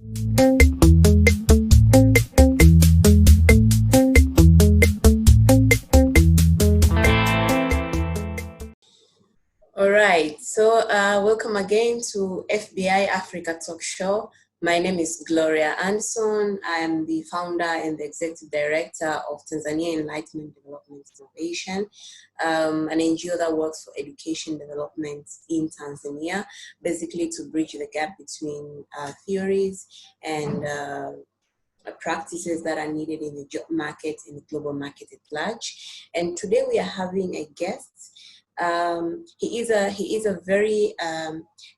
All right, so welcome again to FBI Africa Talk Show. My name is Gloria Anderson. I am the founder and the executive director of Tanzania Enlightenment Development Innovation, an NGO that works for education development in Tanzania, basically to bridge the gap between theories and practices that are needed in the job market, in the global market at large. And today we are having a guest. He is a very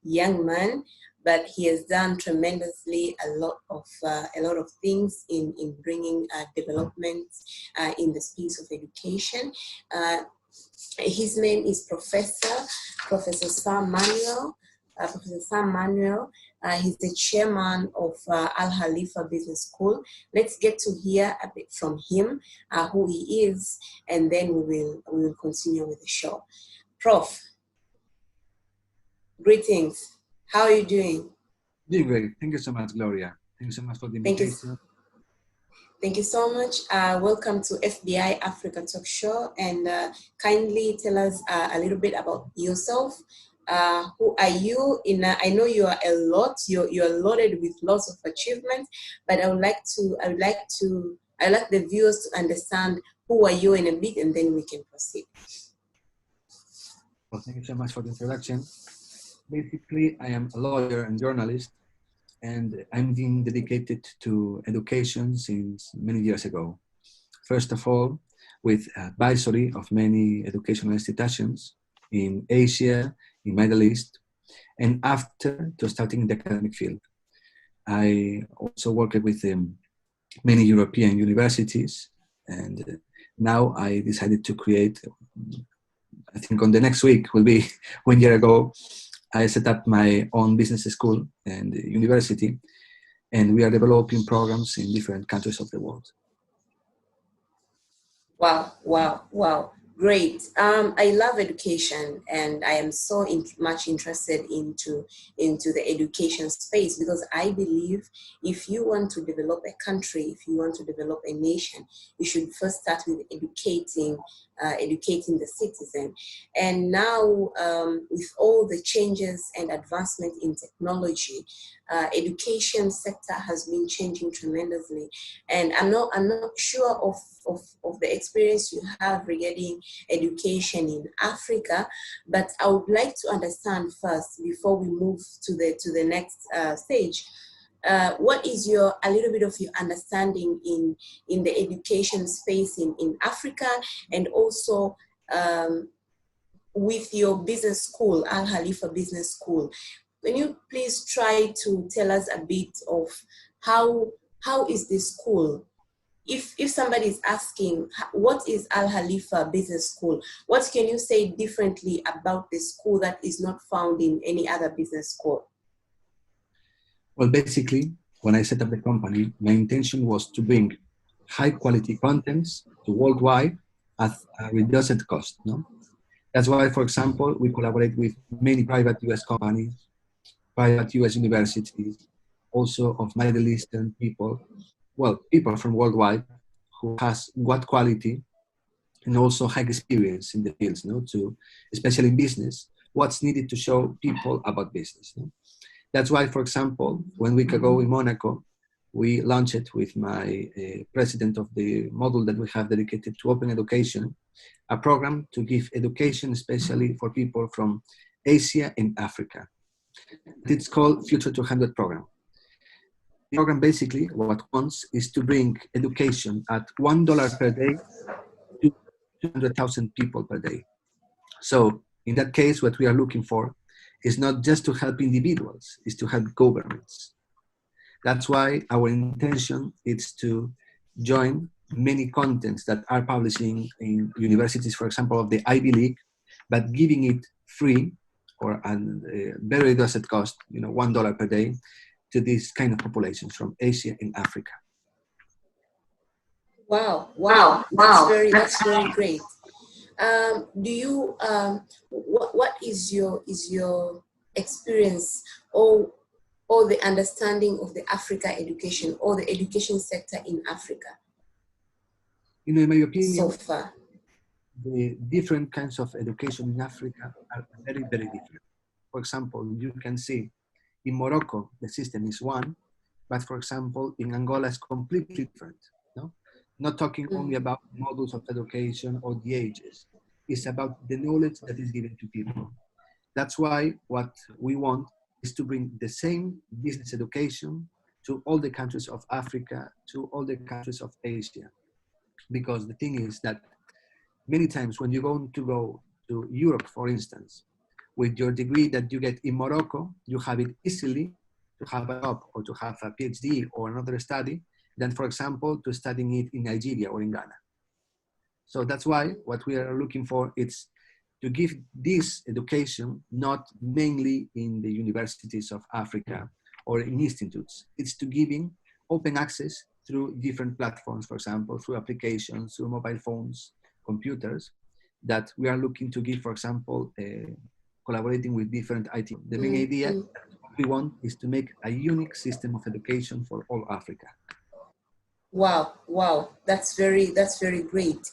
young man, but he has done tremendously a lot of things in bringing development in the space of education. His name is Professor Sam Manuel. Professor Sam Manuel. He's the chairman of Al Khalifa Business School. Let's get to hear a bit from him, who he is, and then we will continue with the show. Prof, greetings. How are you doing? Doing great. Thank you so much, Gloria. Thank you so much for the invitation. Thank you so much. Welcome to FBI Africa Talk Show, and kindly tell us a little bit about yourself. Who are you? I know you are a lot. You're loaded with lots of achievements, but I would like the viewers to understand who are you in a bit, and then we can proceed. Well, thank you so much for the introduction. Basically, I am a lawyer and journalist, and I'm being dedicated to education since many years ago. First of all, with advisory of many educational institutions in Asia, in Middle East, and after to starting in the academic field. I also worked with many European universities, and now I decided to create, I think on the next week will be 1 year ago, I set up my own business school and university, and we are developing programs in different countries of the world. Wow. Great. I love education, and I am so much interested into the education space, because I believe if you want to develop a country, if you want to develop a nation, you should first start with educating the citizen. And now, with all the changes and advancement in technology, education sector has been changing tremendously. And I'm not sure of the experience you have regarding education in Africa, but I would like to understand first, before we move to the next stage, what is a little bit of your understanding in the education space in Africa, and also with your business school, Al Khalifa Business School. Can you please try to tell us a bit of how is the school? If somebody is asking, what is Al Khalifa Business School? What can you say differently about the school that is not found in any other business school? Well, basically, when I set up the company, my intention was to bring high quality contents to worldwide at a reduced cost. No? That's why, for example, we collaborate with many private US companies, private US universities, also of Middle Eastern people, well, people from worldwide who has good quality and also high experience in the fields, to, especially in business, what's needed to show people about business. That's why, for example, 1 week ago in Monaco, we launched it with my president of the model that we have dedicated to open education, a program to give education, especially for people from Asia and Africa. It's called Future 200 program. The program basically what it wants is to bring education at $1 per day to 200,000 people per day. So in that case, what we are looking for is not just to help individuals, is to help governments. That's why our intention is to join many contents that are publishing in universities, for example, of the Ivy League, but giving it free or a very reduced cost, $1 per day, to these kind of populations from Asia and Africa. Wow. That's very great. Do you what is your experience, or or the understanding of the Africa education or the education sector in Africa? In my opinion, so far, the different kinds of education in Africa are very, very different. For example, you can see in Morocco, the system is one, but for example, in Angola, it's completely different. No? Not talking only about models of education or the ages. It's about the knowledge that is given to people. That's why what we want is to bring the same business education to all the countries of Africa, to all the countries of Asia. Because the thing is that many times when you're going to go to Europe, for instance, with your degree that you get in Morocco, you have it easily to have a job or to have a PhD or another study than, for example, to studying it in Nigeria or in Ghana. So that's why what we are looking for is to give this education not mainly in the universities of Africa or in institutes. It's to giving open access through different platforms, for example, through applications, through mobile phones, computers, that we are looking to give, for example, collaborating with different IT. The main idea we want is to make a unique system of education for all Africa. Wow, that's very great.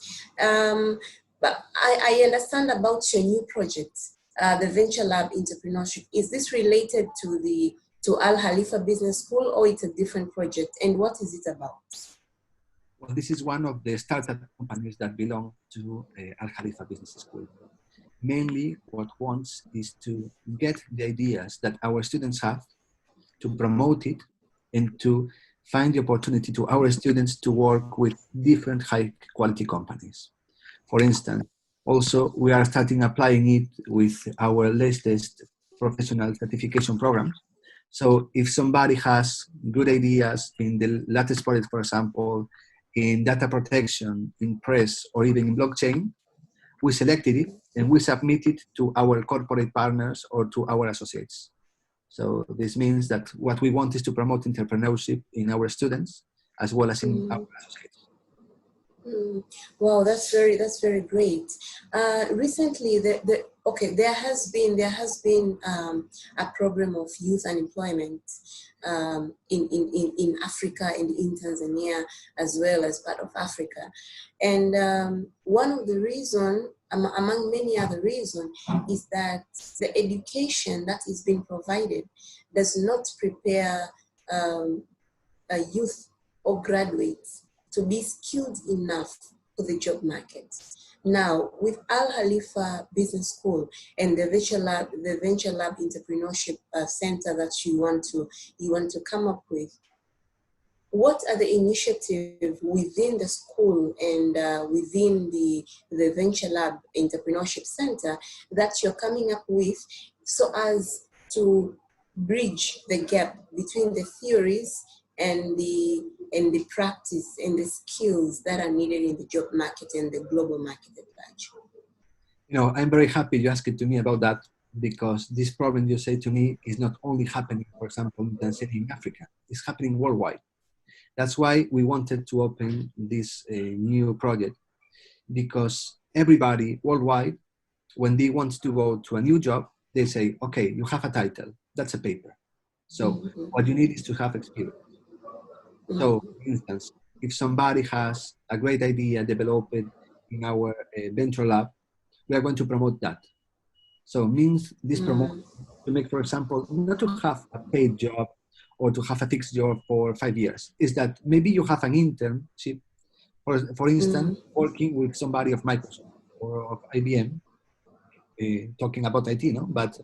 But I understand about your new project, the Venture Lab Entrepreneurship. Is this related to Al Khalifa Business School, or it's a different project? And what is it about? Well, this is one of the startup companies that belong to Al Khalifa Business School. Mainly what wants is to get the ideas that our students have, to promote it, and to find the opportunity to our students to work with different high quality companies. For instance, also we are starting applying it with our latest professional certification program. So if somebody has good ideas in the latest project, for example, in data protection, in press, or even in blockchain, we selected it and we submit it to our corporate partners or to our associates. So this means that what we want is to promote entrepreneurship in our students as well as in our associates. Wow, that's very great. Recently, there has been a problem of youth unemployment in Africa and in Tanzania as well as part of Africa, and one of the reasons, among many other reasons, is that the education that is being provided does not prepare a youth or graduates to be skilled enough for the job market. Now, with Al Khalifa Business School and the Venture Lab Entrepreneurship Center that you want to come up with, what are the initiatives within the school and within the Venture Lab Entrepreneurship Center that you're coming up with so as to bridge the gap between the theories and the practice and the skills that are needed in the job market and the global market at large? You know, I'm very happy you asked to me about that, because this problem you say to me is not only happening, for example, in Tanzania, in Africa, it's happening worldwide. That's why we wanted to open this new project, because everybody worldwide, when they want to go to a new job, they say, okay, you have a title, that's a paper. So what you need is to have experience. So, for instance, if somebody has a great idea developed in our venture lab, we are going to promote that. So means this promotion to make, for example, not to have a paid job or to have a fixed job for 5 years, is that maybe you have an internship, for instance, working with somebody of Microsoft or of IBM, talking about IT, no? But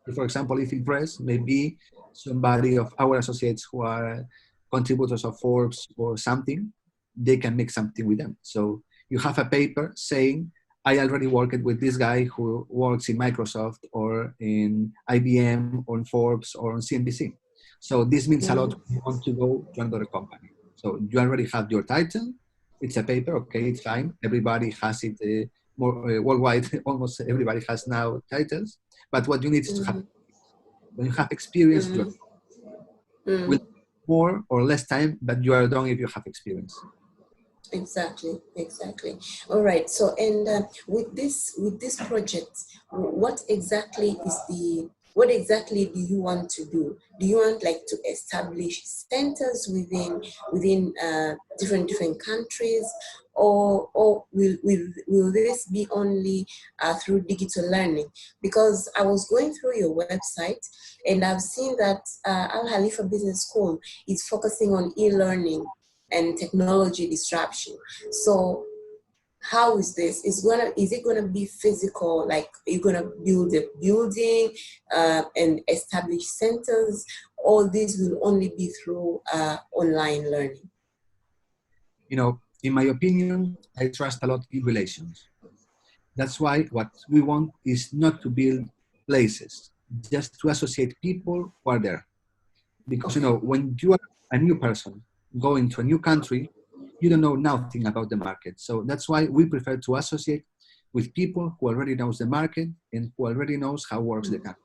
if, for example, if in press, maybe somebody of our associates who are contributors of Forbes or something, they can make something with them. So you have a paper saying, I already worked with this guy who works in Microsoft or in IBM or in Forbes or on CNBC. So this means a lot when you want to go to another company. So you already have your title. It's a paper, okay, it's fine. Everybody has it more worldwide. Almost everybody has now titles. But what you need is to have, when you have experience, you will more or less time, but you are done if you have experience. Exactly. All right. So, and with this project, what exactly is what exactly do you want to do? Do you want like to establish centers within different countries, or will this be only through digital learning? Because I was going through your website and I've seen that Al Khalifa Business School is focusing on e-learning and technology disruption. So how is this? Is it gonna be physical? Like, are you gonna build a building and establish centers, or this will only be through online learning? You know, in my opinion, I trust a lot in relations. That's why what we want is not to build places, just to associate people who are there. Because, you know, when you are a new person going to a new country, you don't know nothing about the market. So that's why we prefer to associate with people who already knows the market and who already knows how works the country.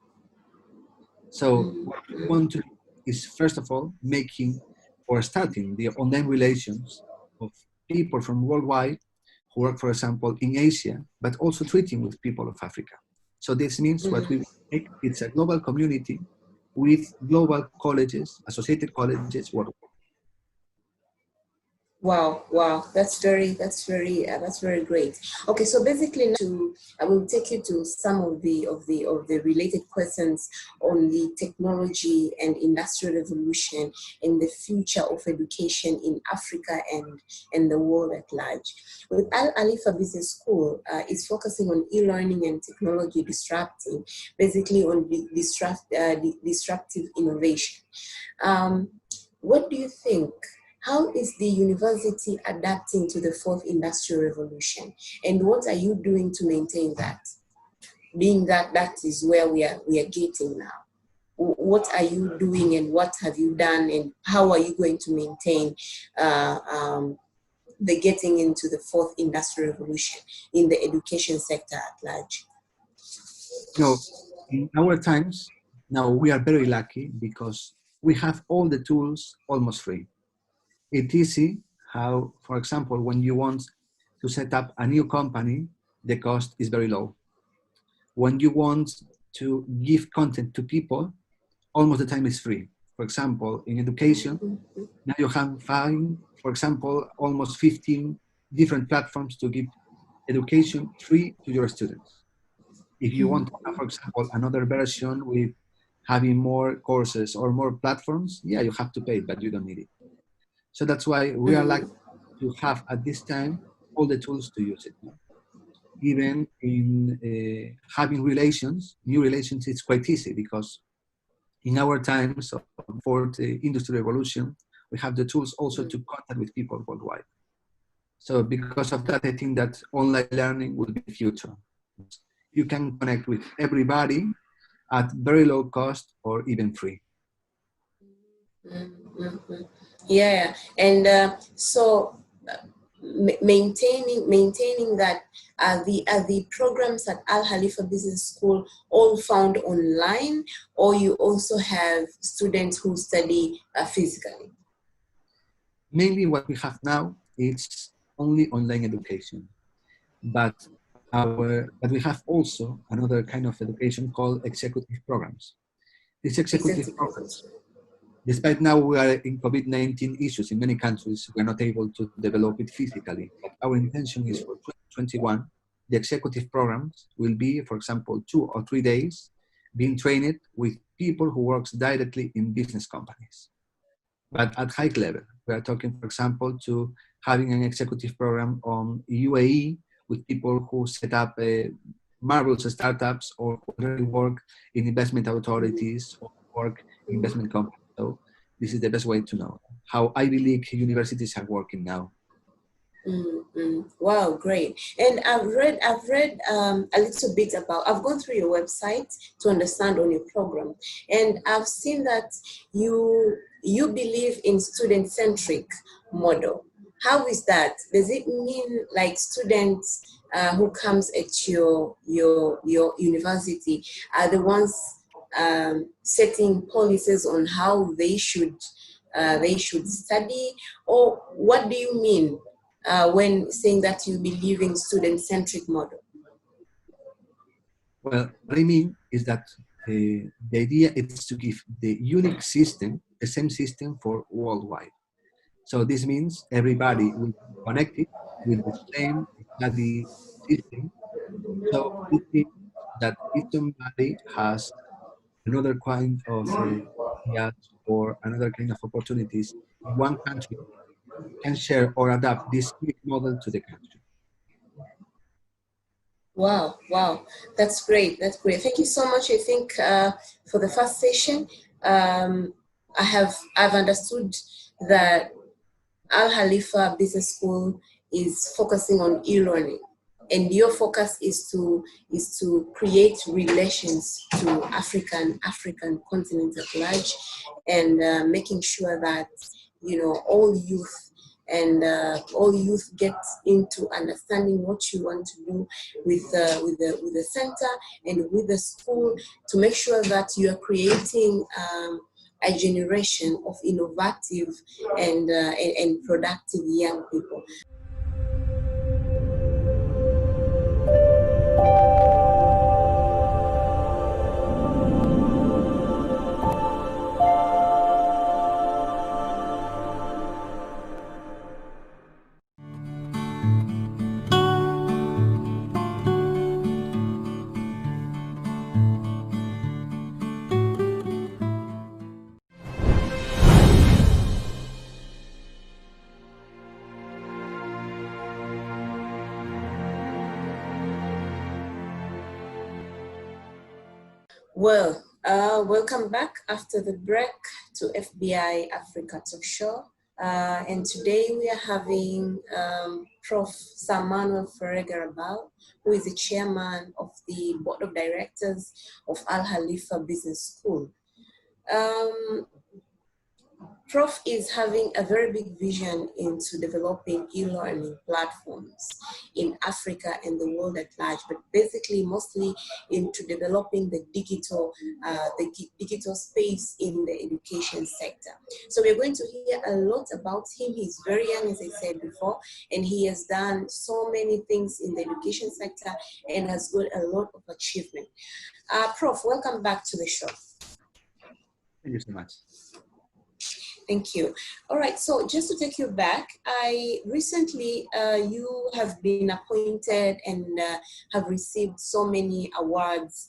So what we want to do is, first of all, making or starting the online relations of people from worldwide who work, for example, in Asia, but also treating with people of Africa. So this means what we make, it's a global community with global colleges, associated colleges worldwide. Wow, that's very great. Okay, so basically, I will take you to some of the related questions on the technology and industrial revolution and the future of education in Africa and the world at large. With Al Khalifa Business School, is focusing on e-learning and technology disrupting, basically on the disruptive innovation. What do you think? How is the university adapting to the fourth industrial revolution? And what are you doing to maintain that? Being that is where we are getting now. What are you doing and what have you done and how are you going to maintain the getting into the fourth industrial revolution in the education sector at large? You know, in our times, now we are very lucky because we have all the tools almost free. It's easy how, for example, when you want to set up a new company, the cost is very low. When you want to give content to people, almost the time is free. For example, in education, now you can find, for example, almost 15 different platforms to give education free to your students. If you want to have, for example, another version with having more courses or more platforms, yeah, you have to pay, but you don't need it. So that's why we are lucky to have at this time all the tools to use it. Even in having relations, new relations, it's quite easy because in our times of fourth industrial revolution, we have the tools also to contact with people worldwide. So because of that, I think that online learning will be the future. You can connect with everybody at very low cost or even free. Mm-hmm. Yeah, and so maintaining that the programs at Al Khalifa Business School all found online, or you also have students who study physically? Mainly what we have now is only online education, but we have also another kind of education called executive programs. These executive programs, despite now we are in COVID-19 issues in many countries, we're not able to develop it physically. But our intention is for 2021, the executive programs will be, for example, 2 or 3 days being trained with people who works directly in business companies. But at high level, we are talking, for example, to having an executive program on UAE with people who set up marvelous startups or already work in investment authorities or work in investment companies. So this is the best way to know how Ivy League universities are working now. Mm-hmm. Wow, great. And I've read a little bit about, I've gone through your website to understand on your program, and I've seen that you believe in student-centric model. How is that? Does it mean like students who comes at your university are the ones setting policies on how they should study, or what do you mean when saying that you believe in student-centric model? Well, what I mean is that the idea is to give the unique system, the same system for worldwide. So this means everybody will be connected with the same study system. So it means that if somebody has another kind of ideas or another kind of opportunities in one country, can share or adapt this unique model to the country. Wow, wow, that's great. That's great. Thank you so much. I think for the first session, I've understood that Al Khalifa Business School is focusing on e-learning, and your focus is to create relations to African continent at large, and making sure that all youth all youth get into understanding what you want to do with the center and with the school, to make sure that you are creating a generation of innovative and productive young people. Well, welcome back after the break to FBI Africa Talk Show. And today we are having Prof. Manuel who is the chairman of the board of directors of Al Khalifa Business School. Prof is having a very big vision into developing e-learning platforms in Africa and the world at large, but basically mostly into developing the digital space in the education sector. So we're going to hear a lot about him. He's very young, as I said before, and he has done so many things in the education sector and has got a lot of achievement. Prof, welcome back to the show. Thank you so much. Thank you. All right, so just to take you back, I recently, you have been appointed and have received so many awards.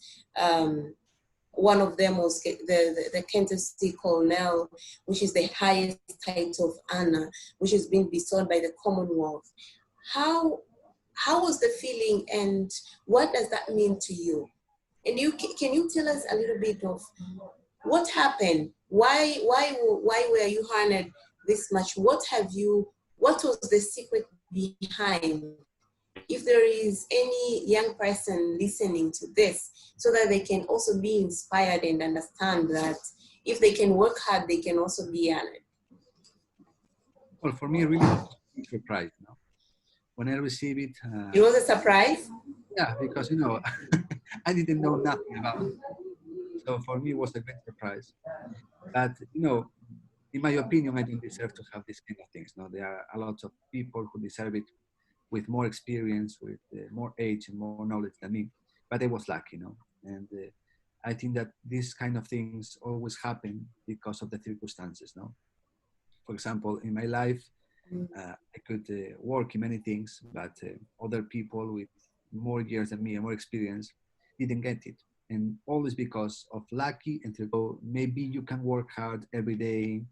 One of them was the Candidacy Colonel, which is the highest title of honor, which has been bestowed by the Commonwealth. How was the feeling, and what does that mean to you? And can you tell us a little bit of what happened? Why were you honored this much? What was the secret behind? If there is any young person listening to this, so that they can also be inspired and understand that if they can work hard, they can also be honored. Well, for me, really, it was a surprise. No? When I received it, it was a surprise. Yeah, because I didn't know nothing about it. So for me, it was a great surprise. But in my opinion, I don't deserve to have these kind of things. No, there are a lot of people who deserve it with more experience, with more age and more knowledge than me. But I was lucky, and I think that these kind of things always happen because of the circumstances. No, for example, in my life, I could work in many things, but other people with more years than me and more experience didn't get it. And always because of lucky, and maybe you can work hard every day,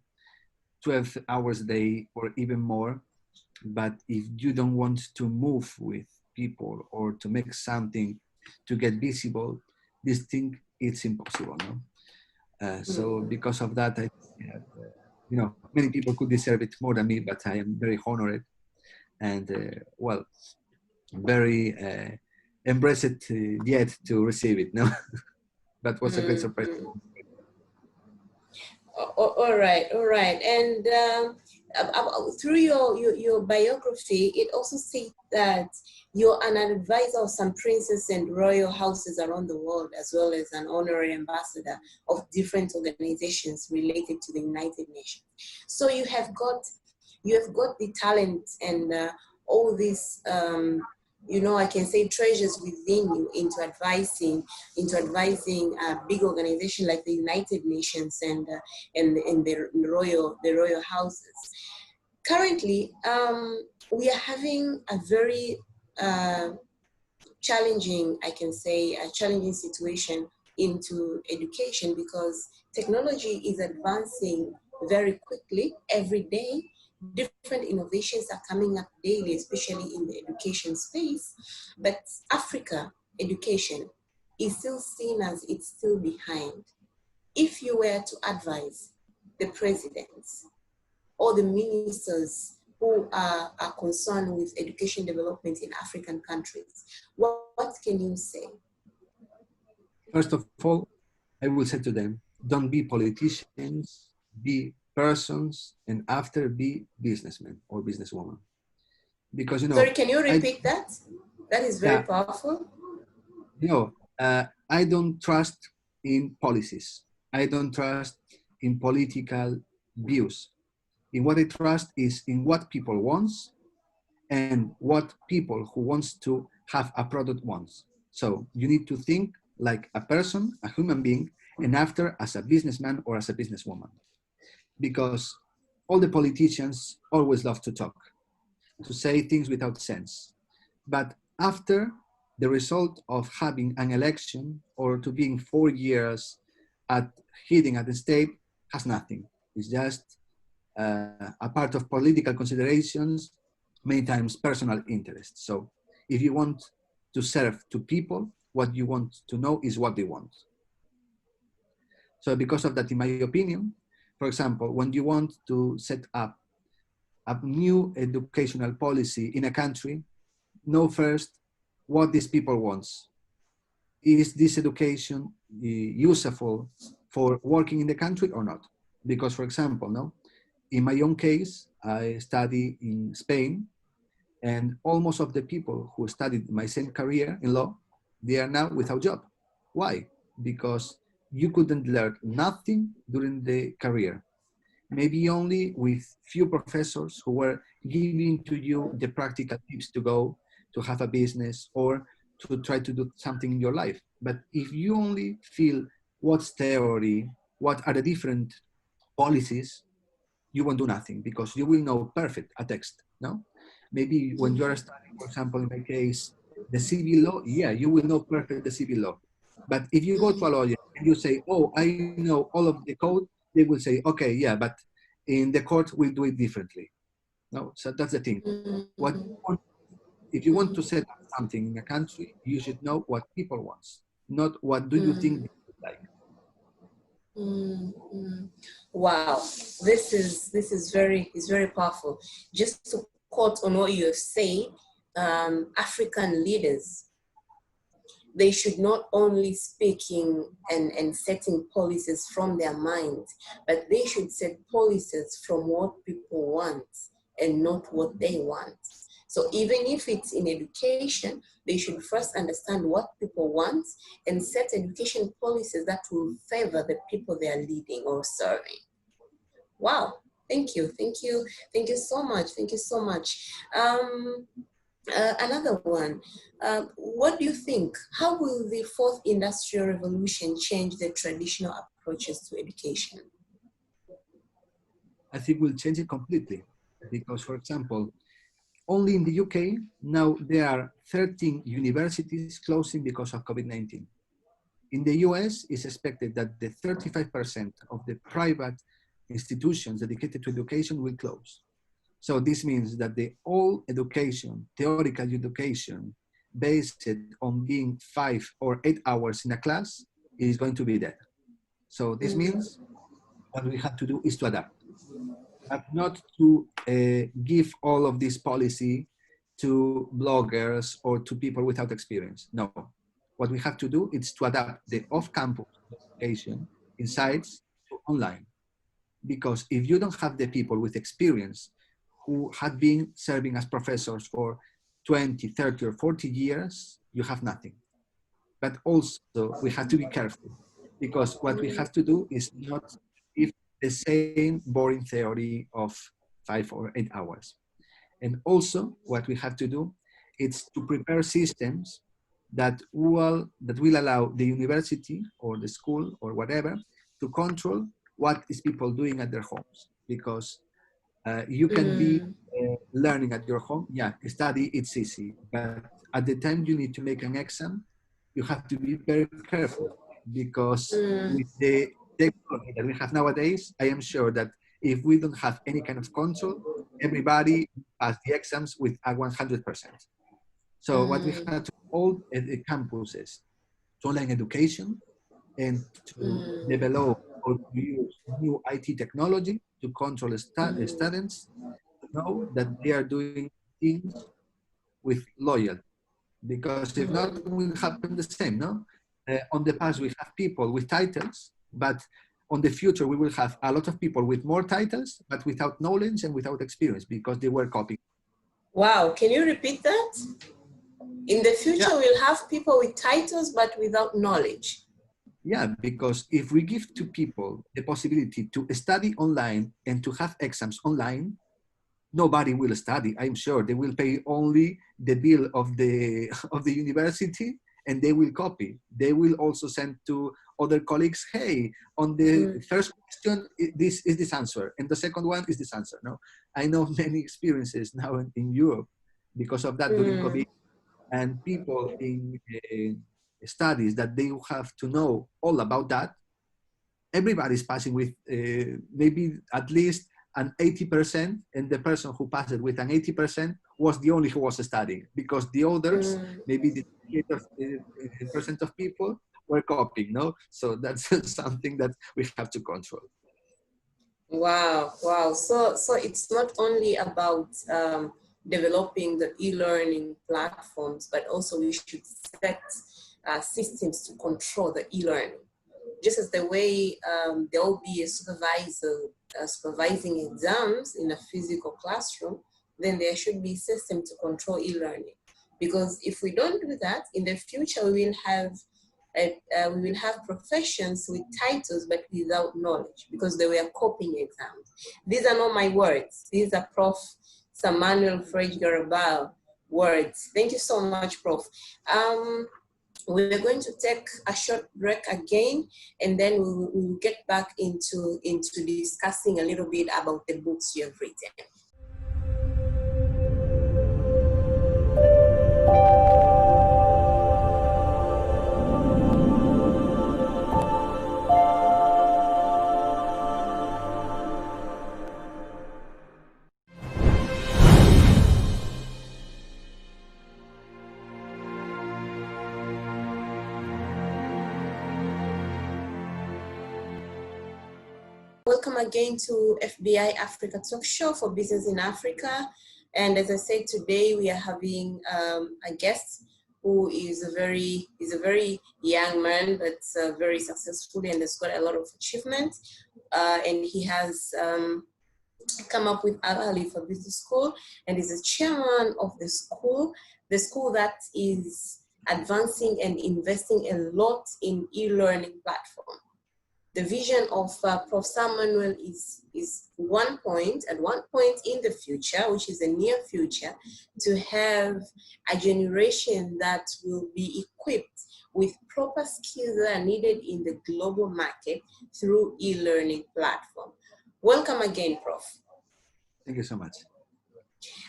12 hours a day or even more. But if you don't want to move with people or to make something to get visible, this thing, it's impossible. No? So because of that, I many people could deserve it more than me, but I am very honored and very embraced yet to receive it. No, that was a great surprise. All right. And through your biography, it also says that you're an advisor of some princes and royal houses around the world, as well as an honorary ambassador of different organizations related to the United Nations. So you have got the talent and all this I can say treasures within you into advising a big organization like the United Nations and the royal houses. Currently, we are having a very uh, challenging, I can say, a challenging situation into education because technology is advancing very quickly every day. Different innovations are coming up daily, especially in the education space. But Africa education is still seen as it's still behind. If you were to advise the presidents or the ministers who are concerned with education development in African countries, what can you say? First of all, I will say to them, don't be politicians, be persons, and after be businessmen or businesswomen. Because, Sorry, can you I, repeat that? That is very yeah, powerful. I don't trust in policies. I don't trust in political views. In what I trust is in what people wants and what people who wants to have a product wants. So you need to think like a person, a human being, and after as a businessman or as a businesswoman. Because all the politicians always love to talk, to say things without sense. But after the result of having an election or to being 4 years at hitting at the state has nothing. It's just a part of political considerations, many times personal interest. So if you want to serve to people, what you want to know is what they want. So because of that, in my opinion, for example, when you want to set up a new educational policy in a country, know first what these people wants. Is this education useful for working in the country or not? Because, for example, no, in my own case, I study in Spain, and almost of the people who studied my same career in law, they are now without job. Why? Because you couldn't learn nothing during the career. Maybe only with few professors who were giving to you the practical tips to go to have a business or to try to do something in your life. But if you only feel what's theory, what are the different policies, you won't do nothing because you will know perfect a text, no? Maybe when you're studying, for example, in my case, the civil law, yeah, you will know perfect the civil law. But if you go to a lawyer and you say, oh, I know all of the code, they will say, okay, yeah, but in the court, we'll do it differently. No, so that's the thing. What you want, if you want to set up something in a country, you should know what people want, not what do you think they would like. Wow, this is very powerful. Just to quote on what you have said, African leaders, they should not only speaking and setting policies from their minds, but they should set policies from what people want and not what they want. So even if it's in education, they should first understand what people want and set education policies that will favor the people they are leading or serving. Wow. Thank you so much. Thank you so much. Another one. What do you think? How will the fourth industrial revolution change the traditional approaches to education? I think we'll change it completely. Because, for example, only in the UK, now there are 13 universities closing because of COVID-19. In the US, it's expected that the 35% of the private institutions dedicated to education will close. So this means that the all education, theoretical education, based on being 5 or 8 hours in a class, is going to be dead. So this means what we have to do is to adapt, but not to give all of this policy to bloggers or to people without experience. No, what we have to do is to adapt the off-campus education insights to online. Because if you don't have the people with experience who had been serving as professors for 20, 30, or 40 years, you have nothing. But also we have to be careful because what we have to do is not give the same boring theory of 5 or 8 hours. And also what we have to do it's to prepare systems that will allow the university or the school or whatever to control what is people doing at their homes. Because you can be learning at your home, yeah, study, it's easy. But at the time you need to make an exam, you have to be very careful, because with the technology that we have nowadays, I am sure that if we don't have any kind of control, everybody pass the exams with a 100%. So what we have to all the campuses to online education and to develop or to use new IT technology to control students, to know that they are doing things with loyalty. Because if not, it will happen the same, no? On the past, we have people with titles, but on the future, we will have a lot of people with more titles, but without knowledge and without experience, because they were copying. Wow, can you repeat that? In the future, we'll have people with titles, but without knowledge. Yeah, because if we give to people the possibility to study online and to have exams online, nobody will study. I'm sure they will pay only the bill of the of the university, and they will copy. They will also send to other colleagues, hey, on the first question, this is this answer, and the second one is this answer. No, I know many experiences now in Europe because of that during COVID, and people in studies that they have to know all about that. Everybody's passing with maybe at least an 80%, and the person who passed it with an 80% was the only who was studying, because the others, maybe the 80% of people were copying, no? So that's something that we have to control. Wow, wow. So it's not only about developing the e-learning platforms, but also we should set systems to control the e-learning. Just as the way there will be a supervisor supervising exams in a physical classroom, then there should be a system to control e-learning. Because if we don't do that, in the future we will have professions with titles but without knowledge, because they were copying exams. These are not my words. These are Prof. Manuel words. Thank you so much, Prof. We're going to take a short break again, and then we'll get back into discussing a little bit about the books you have written. Welcome again to FBI Africa Talk Show for Business in Africa. And as I said, today we are having a guest who is a very young man, but very successful and has got a lot of achievement. And he has come up with Al Khalifa Business School, and is the chairman of the school that is advancing and investing a lot in e-learning platform. The vision of Prof. Manuel is at one point in the future, which is the near future, to have a generation that will be equipped with proper skills that are needed in the global market through e-learning platform. Welcome again, Prof. Thank you so much.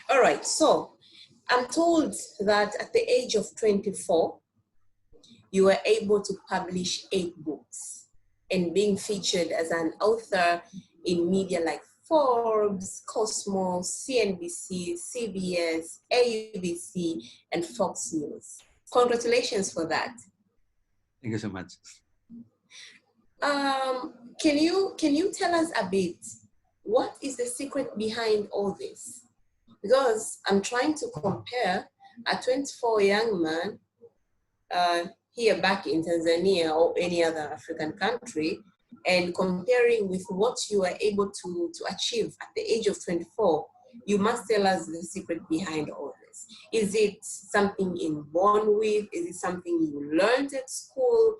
All right, so I'm told that at the age of 24, you were able to publish 8 books and being featured as an author in media like Forbes, Cosmos, CNBC, CBS, ABC, and Fox News. Congratulations for that. Thank you so much. Can you tell us a bit, what is the secret behind all this? Because I'm trying to compare a 24 young man here back in Tanzania or any other African country, and comparing with what you were able to achieve at the age of 24, you must tell us the secret behind all this. Is it something inborn with? Is it something you learned at school?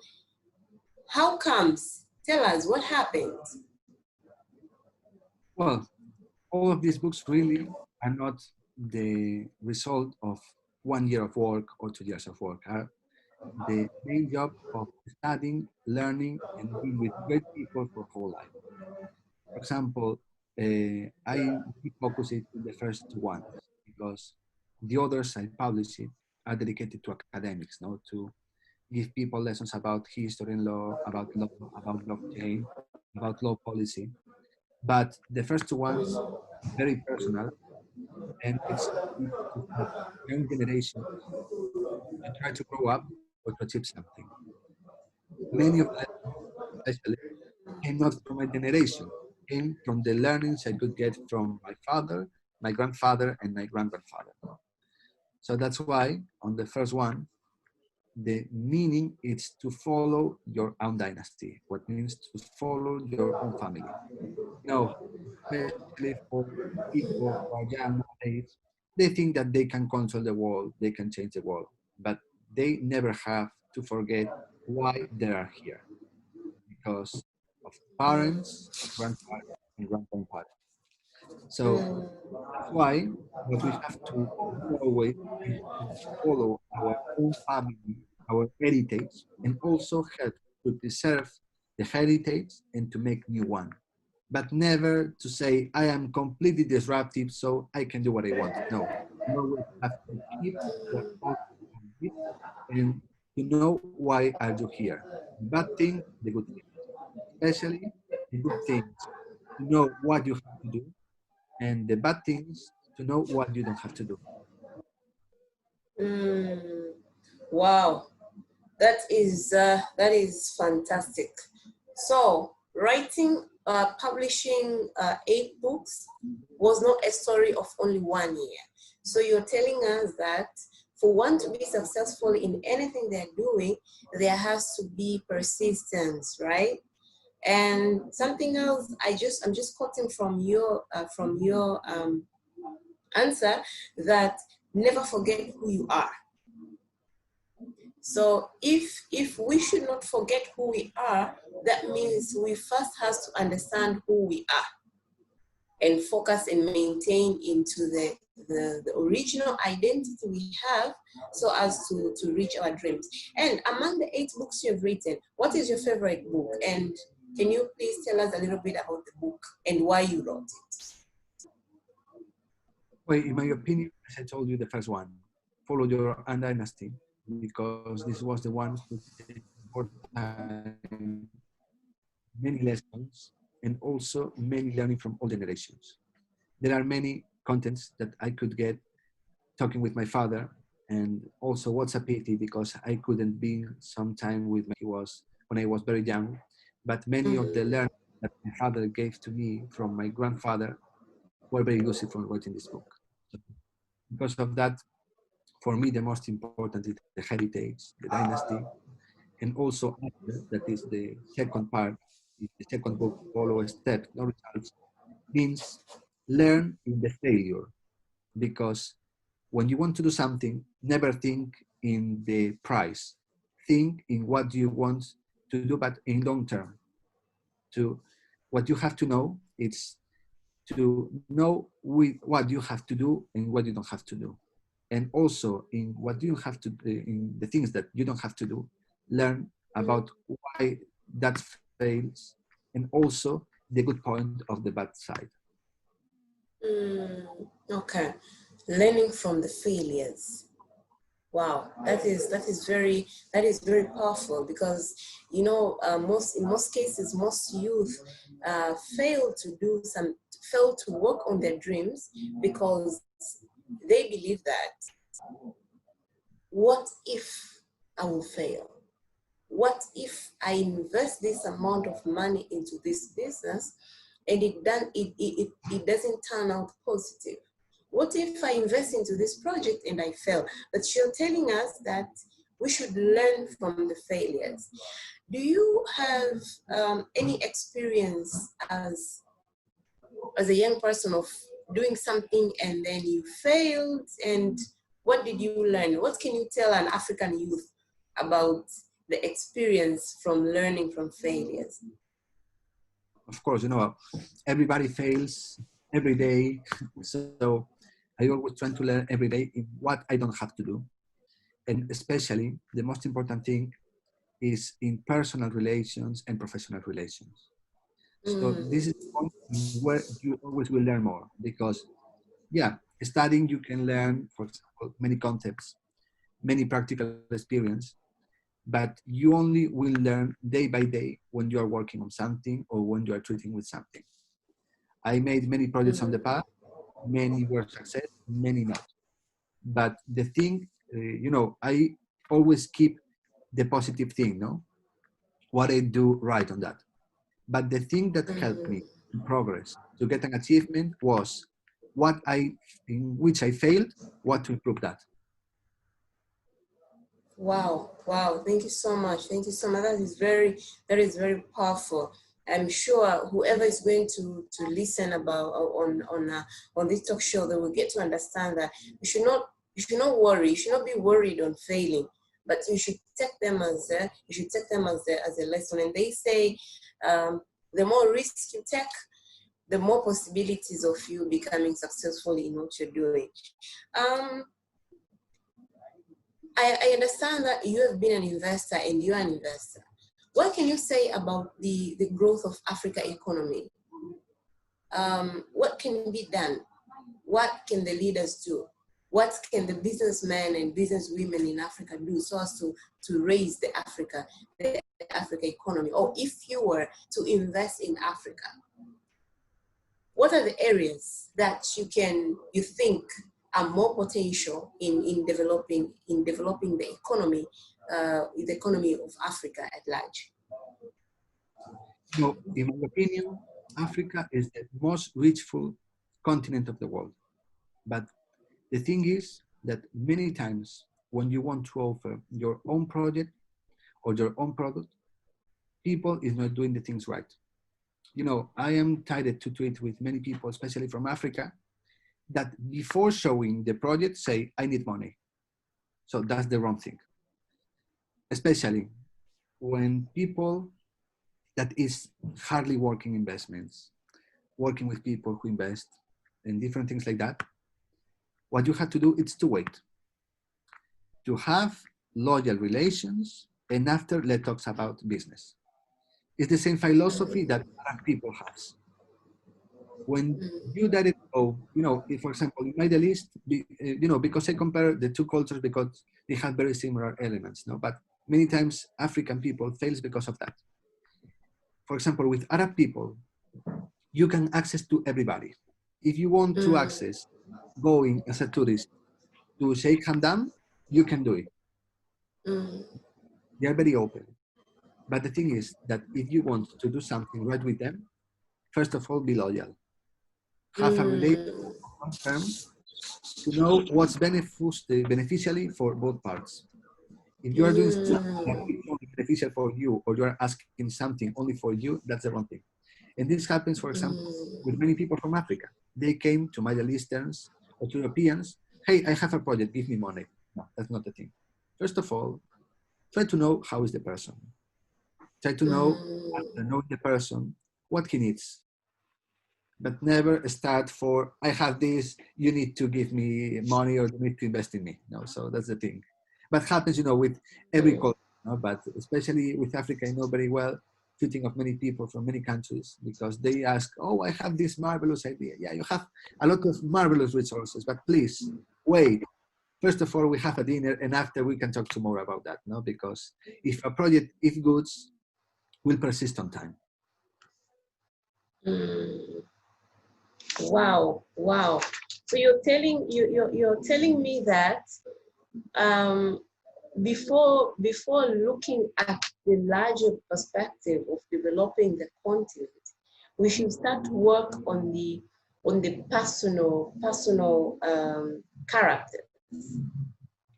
How comes? Tell us what happened. Well, all of these books really are not the result of 1 year of work or 2 years of work. The main job of studying, learning, and being with great people for whole life. For example, I focus it in the first ones because the others I publish it are dedicated to academics, no, to give people lessons about history and law, about blockchain, about law policy. But the first two ones, very personal, and it's to help young generations to try to grow up or to achieve something. Many of the lessons, especially, came not from my generation, came from the learnings I could get from my father, my grandfather, and my grandfather. So that's why on the first one, the meaning is to follow your own dynasty, what means to follow your own family. You know, especially for people who are young nowadays, they think that they can control the world, they can change the world, but they never have to forget why they are here because of parents, grandparents, and grandparents. So Mm, that's why what we have to do always is to follow our own family, our heritage, and also help to preserve the heritage and to make new one. But never to say, I am completely disruptive, so I can do what I want. No, you always have to keep your own family and to know why are you here. The bad thing, the good thing. Especially the good things, to know what you have to do, and the bad things to know what you don't have to do. mm, wow, that is fantastic. So writing, publishing 8 books was not a story of only 1 year. So you're telling us that for one to be successful in anything they're doing, there has to be persistence, right? And something else, I'm just quoting from your answer, that never forget who you are. So if we should not forget who we are, that means we first has to understand who we are and focus and maintain into the original identity we have so as to reach our dreams. And among the 8 books you've written, what is your favorite book? And can you please tell us a little bit about the book and why you wrote it? Well, in my opinion, as I told you, the first one, follow your own dynasty, because this was the one who takes more time, many lessons, and also many learning from all generations. There are many contents that I could get talking with my father, and also what's a pity because I couldn't be some time with my he was when I was very young. But many of the Mm, learning that my father gave to me from my grandfather were very useful for writing this book. So because of that, for me, the most important is the heritage, the dynasty, and also after, that is the second part, is the second book, follow steps, no results, means learn in the failure. Because when you want to do something, never think in the price. Think in what you want to do, but in long term. To what you have to know, it's to know what you have to do and what you don't have to do, and also in what you have to in the things that you don't have to do, learn about why that fails, and also the good point of the bad side. mm, okay. Learning from the failures. Wow, that is very powerful, because most in most cases most youth fail to fail to work on their dreams because they believe that, what if I will fail? What if I invest this amount of money into this business and it doesn't turn out positive? What if I invest into this project and I fail? But you're telling us that we should learn from the failures. Do you have any experience as a young person of doing something and then you failed? And what did you learn? What can you tell an African youth about the experience from learning from failures? Of course, everybody fails every day. So I always try to learn every day in what I don't have to do. And especially the most important thing is in personal relations and professional relations. So this is the point where you always will learn more because, yeah, studying you can learn, for example, many concepts, many practical experience, but you only will learn day by day when you are working on something or when you are treating with something. I made many projects on the past, many were success, many not. But the thing, I always keep the positive thing, no? What I do right on that. But the thing that helped me to progress, to get an achievement was in which I failed, what to improve that. Wow, wow. Thank you so much. Thank you so much. That is very powerful. I'm sure whoever is going to listen about on this talk show, they will get to understand that you should not worry. You should not be worried on failing, but you should take them as a lesson. And they say the more risk you take, the more possibilities of you becoming successful in what you're doing. Um, I understand that you have been an investor and you're an investor. What can you say about the growth of Africa economy? What can be done? What can the leaders do? What can the businessmen and businesswomen in Africa do so as to raise the Africa economy? Or if you were to invest in Africa, what are the areas that you think are more potential in developing the economy of Africa at large? In my opinion, Africa is the most richful continent of the world. But the thing is that many times when you want to offer your own project or your own product, people is not doing the things right. I am tired to tweet with many people, especially from Africa, that before showing the project say, I need money. So that's the wrong thing. Especially when people that is hardly working investments, working with people who invest and different things like that, what you have to do is to wait, to have loyal relations, and after let's talk about business. It's the same philosophy that Arab people have. When you let it go, if, for example, in Middle East, because I compare the two cultures because they have very similar elements, no? But many times African people fails because of that. For example, with Arab people, you can access to everybody. If you want to access going as a tourist to Sheikh Hamdan, you can do it. They are very open. But the thing is that if you want to do something right with them, first of all, be loyal. Have a relationship long term to know what's beneficially for both parts. If you are doing something that is only beneficial for you or you are asking something only for you, that's the wrong thing. And this happens, for example, with many people from Africa. They came to Middle Easterns or to Europeans, hey, I have a project, give me money. No, that's not the thing. First of all, try to know how is the person. Try to know, after knowing the person, what he needs. But never start for, I have this, you need to give me money or you need to invest in me. No, so that's the thing. But happens, with every culture, but especially with Africa, I know very well, treating of many people from many countries because they ask, oh, I have this marvelous idea. Yeah, you have a lot of marvelous resources, but please wait. First of all, we have a dinner and after we can talk tomorrow about that, no? Because if a project, if good, will persist on time. Wow, wow. So you're telling me that before looking at the larger perspective of developing the continent, we should start to work on the personal character.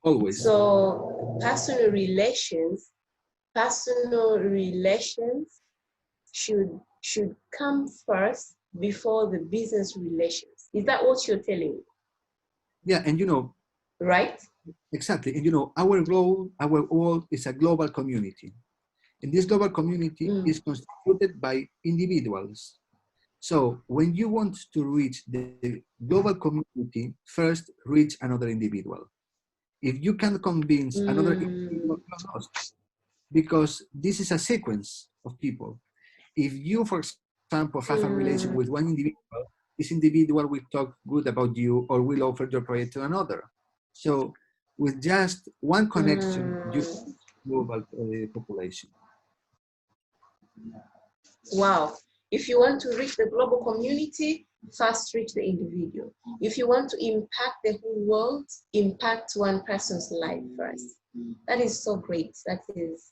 Always. So personal relations should come first before the business relations. Is that what you're telling me? Yeah, and right? Exactly. And our world is a global community. And this global community is constituted by individuals. So when you want to reach the global community, first reach another individual. If you can convince another individual, you're lost, because this is a sequence of people. If you, for example, have a relation with one individual, this individual will talk good about you or will offer your project to another. So with just one connection, you global population. Wow. If you want to reach the global community, first reach the individual. If you want to impact the whole world, impact one person's life first. That is so great. That is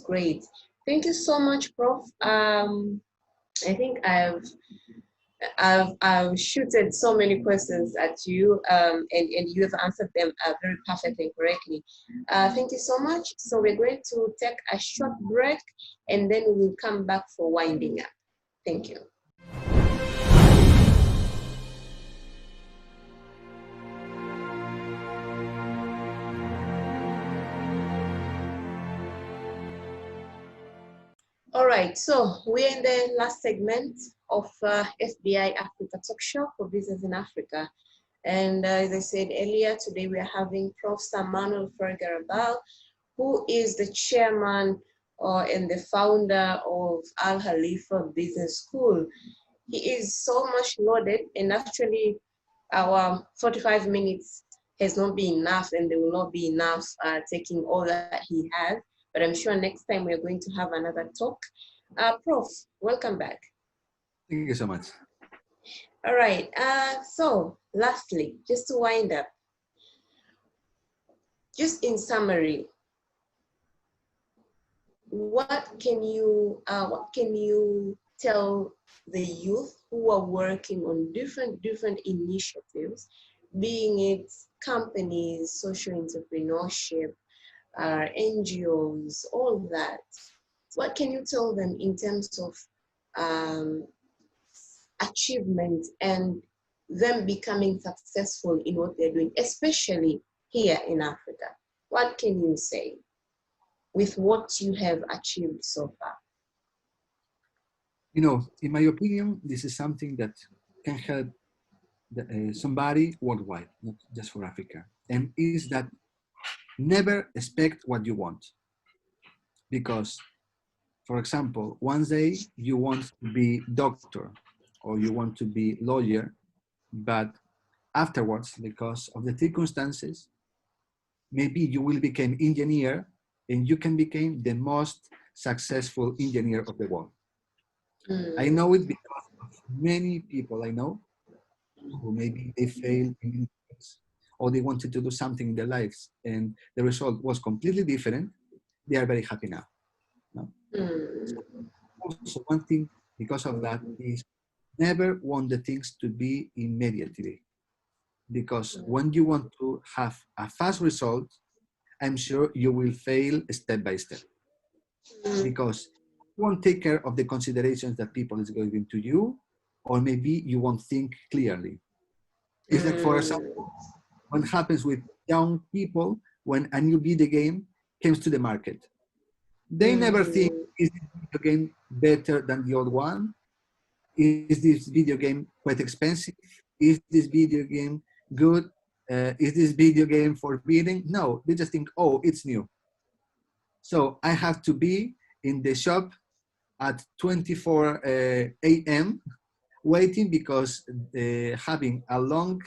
great. Thank you so much, Prof. I think I've shooted so many questions at you, and you have answered them very perfectly and correctly. Thank you so much. So we're going to take a short break, and then we will come back for winding up. Thank you. All right, so we're in the last segment of FBI Africa Talk Show for Business in Africa. And as I said earlier, today we are having Prof. Manuel, who is the chairman and the founder of Al Khalifa Business School. He is so much loaded, and actually our 45 minutes has not been enough, and there will not be enough taking all that he has. But I'm sure next time we're going to have another talk. Prof, welcome back. Thank you so much. All right, so lastly, just to wind up, just in summary, what can you tell the youth who are working on different initiatives, being it companies, social entrepreneurship, NGOs, all that? What can you tell them in terms of achievement and them becoming successful in what they're doing, especially here in Africa? What can you say with what you have achieved so far? You know, in my opinion, this is something that can help somebody worldwide, not just for Africa. And is that never expect what you want. Because, for example, one day you want to be doctor or you want to be lawyer, but afterwards, because of the circumstances, maybe you will become engineer and you can become the most successful engineer of the world. I know it because of many people I know who maybe they failed in things, or they wanted to do something in their lives and the result was completely different. They are very happy now. No? So also one thing because of that is never want the things to be immediately. Because when you want to have a fast result, I'm sure you will fail step by step. Because you won't take care of the considerations that people is going to you, or maybe you won't think clearly. It's like, for example, what happens with young people when a new video game comes to the market. They never think, is this video game better than the old one? Is this video game quite expensive? Is this video game good? Is this video game forbidden? No, they just think, oh, it's new. So I have to be in the shop at 24 a.m. waiting because having a long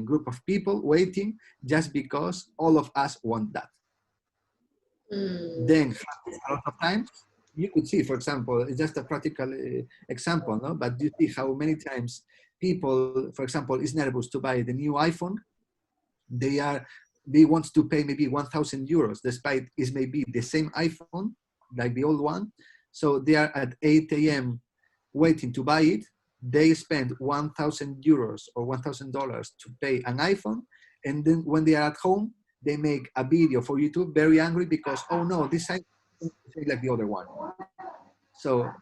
group of people waiting just because all of us want that. Then a lot of times you could see, for example, it's just a practical example, no? But you see how many times people, for example, is nervous to buy the new iPhone. They want to pay maybe 1,000 euros, despite it's maybe the same iPhone like the old one. So they are at 8 a.m. waiting to buy it. They spend 1,000 euros or $1,000 to pay an iPhone, and then when they are at home, they make a video for YouTube very angry because, oh no, this iPhone is like the other one. So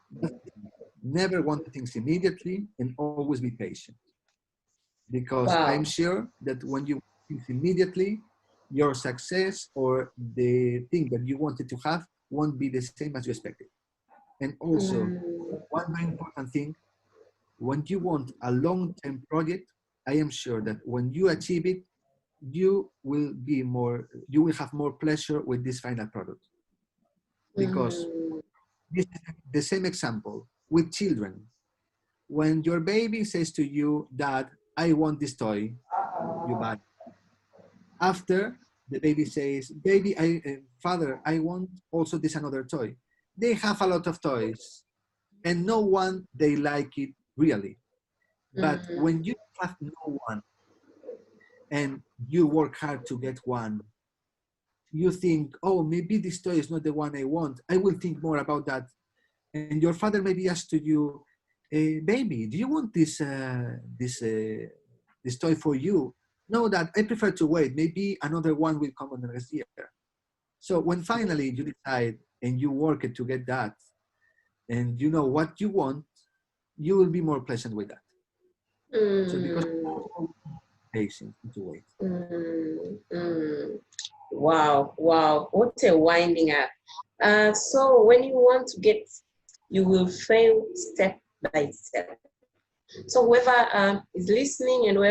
never want things immediately and always be patient. Because I'm sure that when you want things immediately, your success or the thing that you wanted to have won't be the same as you expected. And also, one very important thing, when you want a long-term project, I am sure that when you achieve it, you will have more pleasure with this final product. Because this is the same example with children. When your baby says to you, Dad, I want this toy, you buy it. After the baby says, Father, I want also this another toy. They have a lot of toys, and no one they like it really. But when you have no one and you work hard to get one, you think, oh, maybe this toy is not the one I want. I will think more about that. And your father maybe asks to you, baby, do you want this toy for you? No, Dad, I prefer to wait. Maybe another one will come on the next year. So when finally you decide and you work it to get that, and you know what you want, you will be more pleasant with that. So because patience to wait. Wow, wow, what a winding up. So when you want to get, you will fail step by step. So whoever is listening and whoever